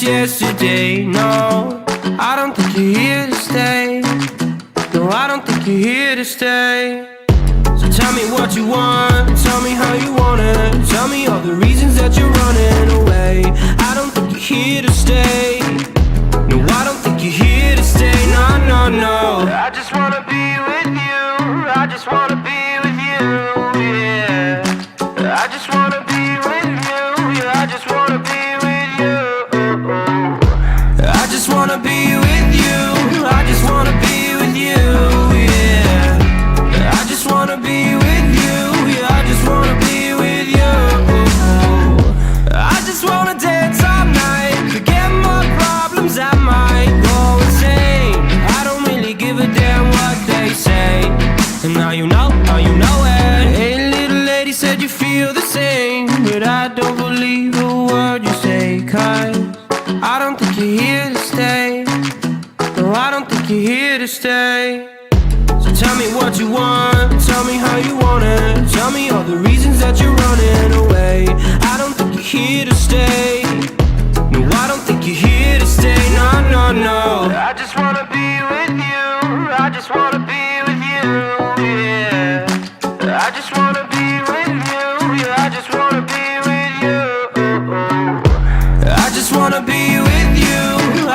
just yesterday. No, I don't think you're here to stay. No, I don't think you're here to stay. So tell me what you want, tell me how you want it. Tell me all the reasons that you're running away. I don't think you're here to stay. No, I don't think you're here to stay. No, no, no. I just wanna be with you. I just wanna be with you, yeah. I just wanna be with you. Yeah, I just wanna be with you. I just wanna be with you. I just wanna be with you, yeah. I just wanna be with you. Yeah, I just wanna be with you. I just wanna dance all night, forget my problems, I might go insane. I don't really give a damn what they say. And now you know it. Hey, little lady said you feel the same, but I don't believe a word you say. 'Cause I don't think you're here to stay. No, I don't think you're here to stay. So tell me what you want, tell me how you want it. Tell me all the reasons that you're running away. I don't think you're here to stay. No, I don't think you're here to stay. No, no, no. I just wanna be with you. I just wanna be with you, yeah. I just wanna be with you. Yeah, I just wanna be with you. I just wanna be with you.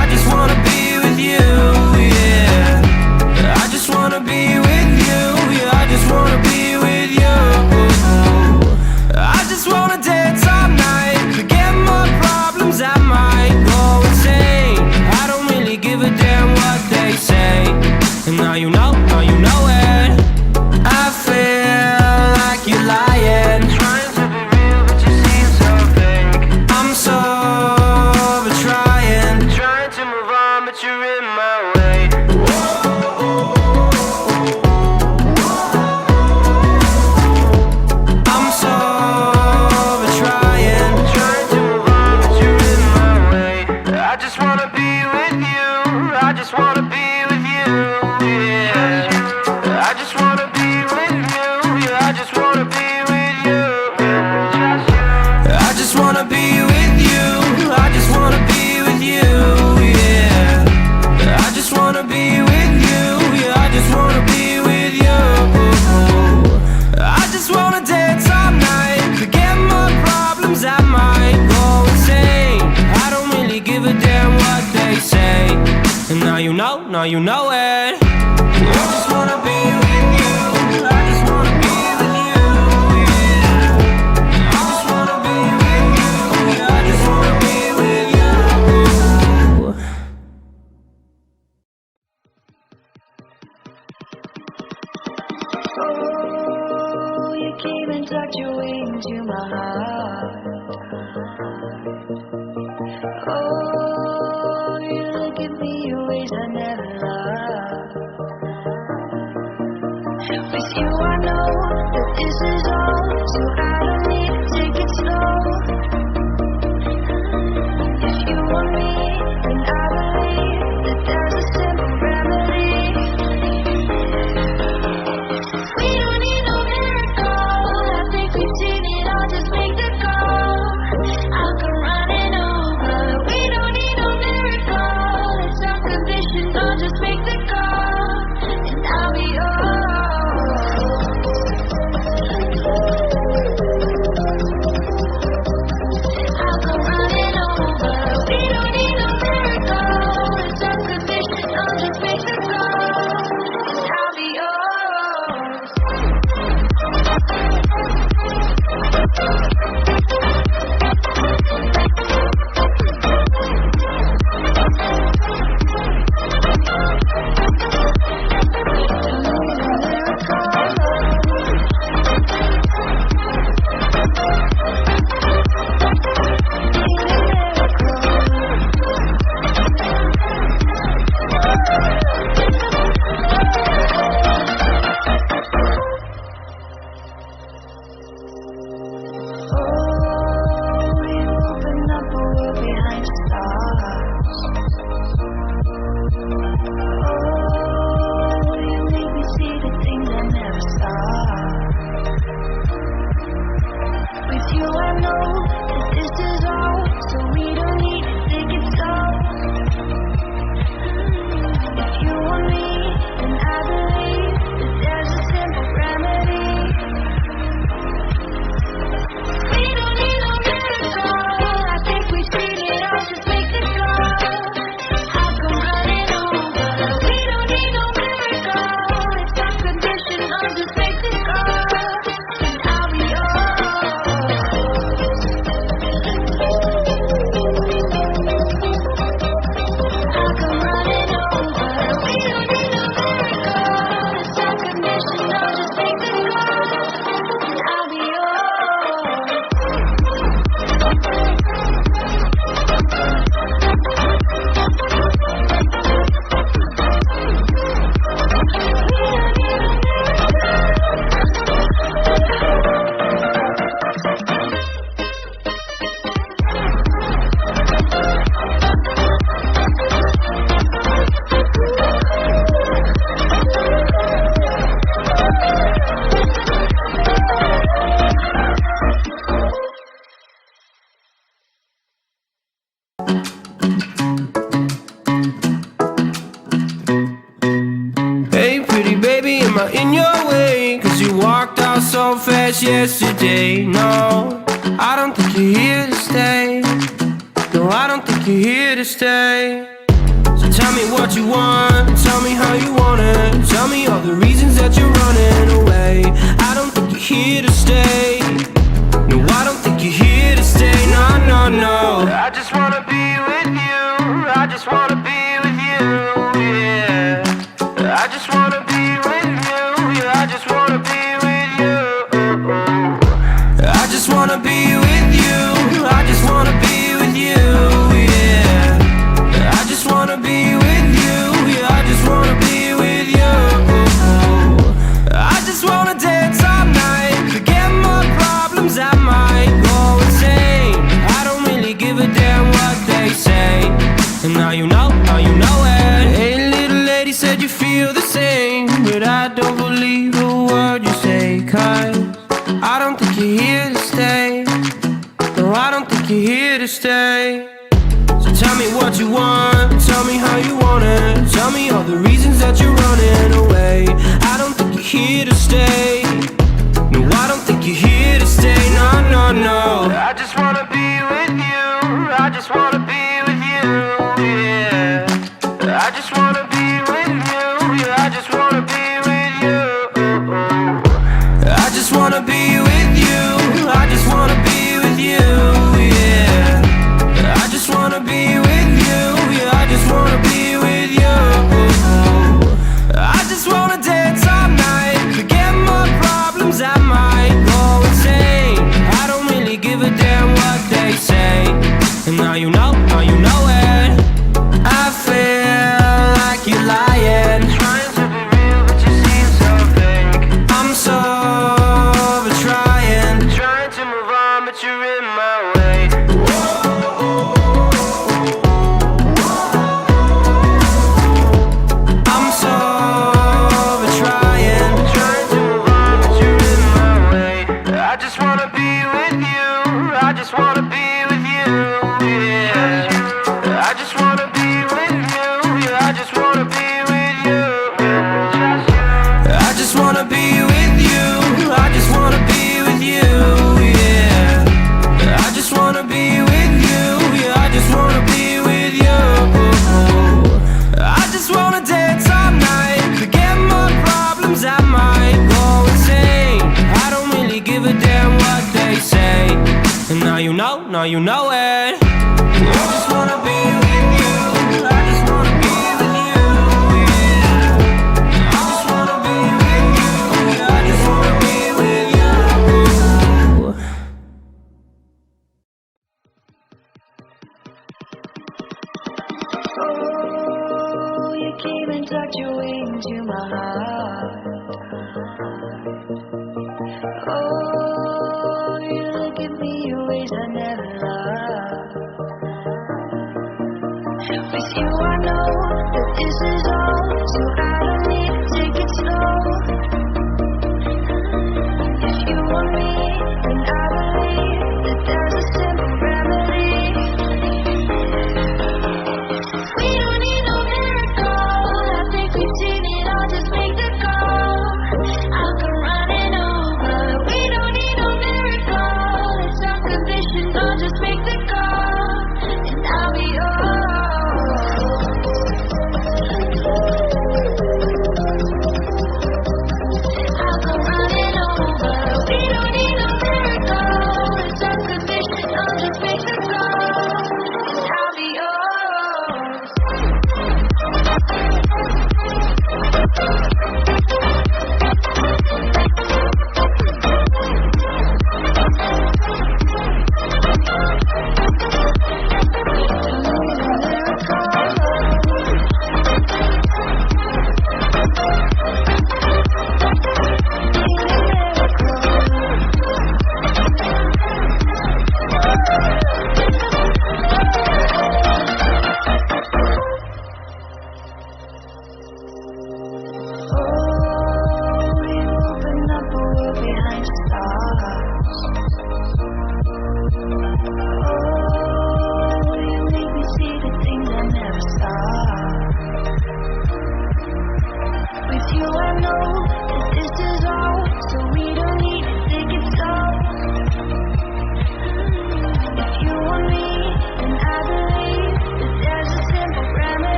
I just wanna be with you, yeah. I just wanna be with you. Yeah, I just wanna be with you. I just wanna dance all night, forget my problems, I might go insane. I don't really give a damn what they say. And now you know it. I feel like you're lying, trying to be real, but you seem so fake. I'm so over trying to move on, but you're in my way. I'm so over trying to move on, but you're in my way. I just wanna be with you. I just wanna be with you, yeah. I just wanna be with you. Yeah, I just wanna be with you. I just wanna be with you. I just wanna be with you, yeah. I just wanna be with you. Yeah, I just wanna be with you. I just wanna dance all night, forget my problems, I might go insane. I don't really give a damn what they say. And now you know it. I just wanna be with you. I just wanna be with you, yeah. I just wanna be with you. Yeah, I just wanna be with you. Oh, you came and tucked your way into my heart. Oh, you look at me in ways I never loved. With you I know that this is all, so I don't need to take it slow. If you want me, then I believe that there's a simple remedy. We don't need no miracle, I think we've seen it all, just make the call. I'll come running over. We don't need no miracle, it's unconditional, just make the call, and I'll be yours. I'll come running over. We don't need no miracle, it's in your way, 'cause you walked out so fast yesterday. No, I don't think you're here to stay. No, I don't think you're here to stay. So tell me what you want, tell me how you want it. Tell me all the reasons that you're running away. I don't think you're here to stay. No, I don't think you're here to stay. No, no, no. I just wanna be with you. I just wanna be with you, yeah. I just wanna be with you. Yeah, I just wanna be with you. I just wanna be with you. I just wanna be with you, yeah. I just wanna be with you. Yeah, I just wanna be with you. I just wanna dance all night, forget my problems, I might go insane. I don't really give a damn what they say. And now you know it. Hey, little lady said you feel the same, but I don't believe a word you say, 'cause I don't think you're here to stay. No, I don't think you're here to stay. So tell me what you want, tell me how you want it. Tell me all the reasons that you're running away. I don't think you're here to stay. No, I don't think you're here to stay. No, no, no. I just wanna be with you. I just wanna be with you, yeah. I just wanna be with you. Yeah, I just wanna be with you. I just wanna be with you. I just wanna be with you, yeah. I just wanna be with you. Yeah, I just wanna be with you. I just wanna dance all night, forget my problems, I might go insane. I don't really give a damn what they say. And now you know it. I feel like you're lying, trying to be real, but you seem so fake. I'm so over trying to move on, but you're in my way. I'm so over trying to move on, but you're in my way. I just wanna be with you. I just wanna be with you, yeah. I just wanna be with you. Yeah, I just wanna be with you. I just wanna be with you. I just wanna be with you, yeah. I just wanna be with you. Yeah, I just wanna be with you. I just wanna dance all night, forget my problems, I might go insane. I don't really give a damn what they say. And now you know it. I just wanna be with you. I just wanna be with you, yeah. I just wanna be with you. Yeah, I just wanna be with you. Oh, you came and tucked your way into my heart. Oh, you look at me in ways I never loved. With you I know that this is all, so I